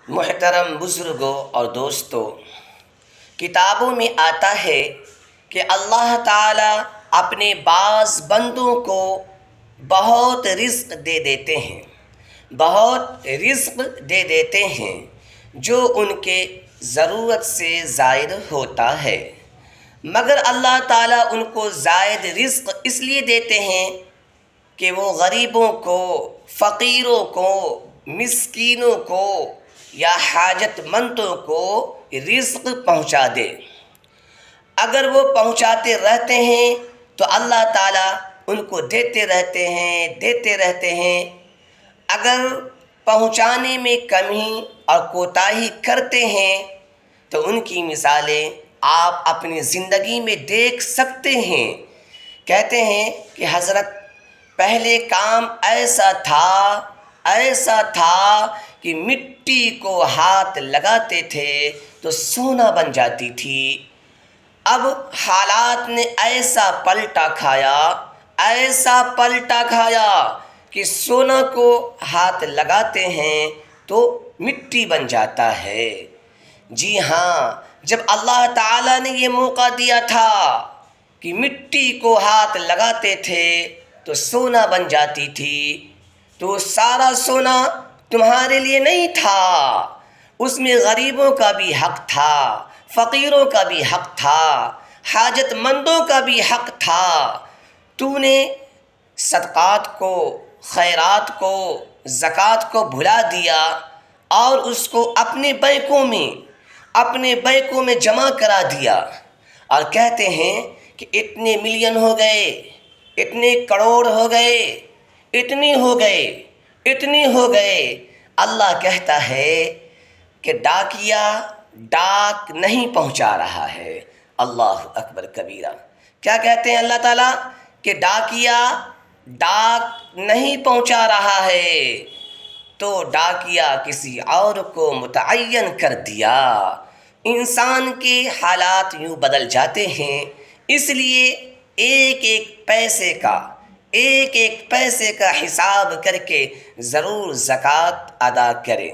محترم بزرگوں اور دوستوں، کتابوں میں آتا ہے کہ اللہ تعالیٰ اپنے بعض بندوں کو بہت رزق دے دیتے ہیں، بہت رزق دے دیتے ہیں جو ان کے ضرورت سے زائد ہوتا ہے، مگر اللہ تعالیٰ ان کو زائد رزق اس لیے دیتے ہیں کہ وہ غریبوں کو، فقیروں کو، مسکینوں کو یا حاجت مندوں کو رزق پہنچا دے۔ اگر وہ پہنچاتے رہتے ہیں تو اللہ تعالیٰ ان کو دیتے رہتے ہیں۔ اگر پہنچانے میں کمی اور کوتاہی کرتے ہیں تو ان کی مثالیں آپ اپنی زندگی میں دیکھ سکتے ہیں۔ کہتے ہیں کہ حضرت پہلے کام ایسا تھا کہ مٹی کو ہاتھ لگاتے تھے تو سونا بن جاتی تھی۔ اب حالات نے ایسا پلٹا کھایا کہ سونا کو ہاتھ لگاتے ہیں تو مٹی بن جاتا ہے۔ جی ہاں، جب اللہ تعالیٰ نے یہ موقع دیا تھا کہ مٹی کو ہاتھ لگاتے تھے تو سونا بن جاتی تھی، تو سارا سونا تمہارے لیے نہیں تھا، اس میں غریبوں کا بھی حق تھا، فقیروں کا بھی حق تھا، حاجت مندوں کا بھی حق تھا۔ تو نے صدقات کو، خیرات کو، زکوٰۃ کو بھلا دیا اور اس کو اپنے بینکوں میں جمع کرا دیا، اور کہتے ہیں کہ اتنے ملین ہو گئے، اتنے کروڑ ہو گئے، اتنی ہو گئے۔ اللہ کہتا ہے کہ ڈاکیا ڈاک نہیں پہنچا رہا ہے۔ اللہ اکبر کبیرہ۔ کیا کہتے ہیں اللہ تعالیٰ؟ کہ ڈاکیا ڈاک نہیں پہنچا رہا ہے، تو ڈاکیا کسی اور کو متعین کر دیا۔ انسان کے حالات یوں بدل جاتے ہیں، اس لیے ایک ایک پیسے کا حساب کر کے ضرور زکوٰۃ ادا کریں۔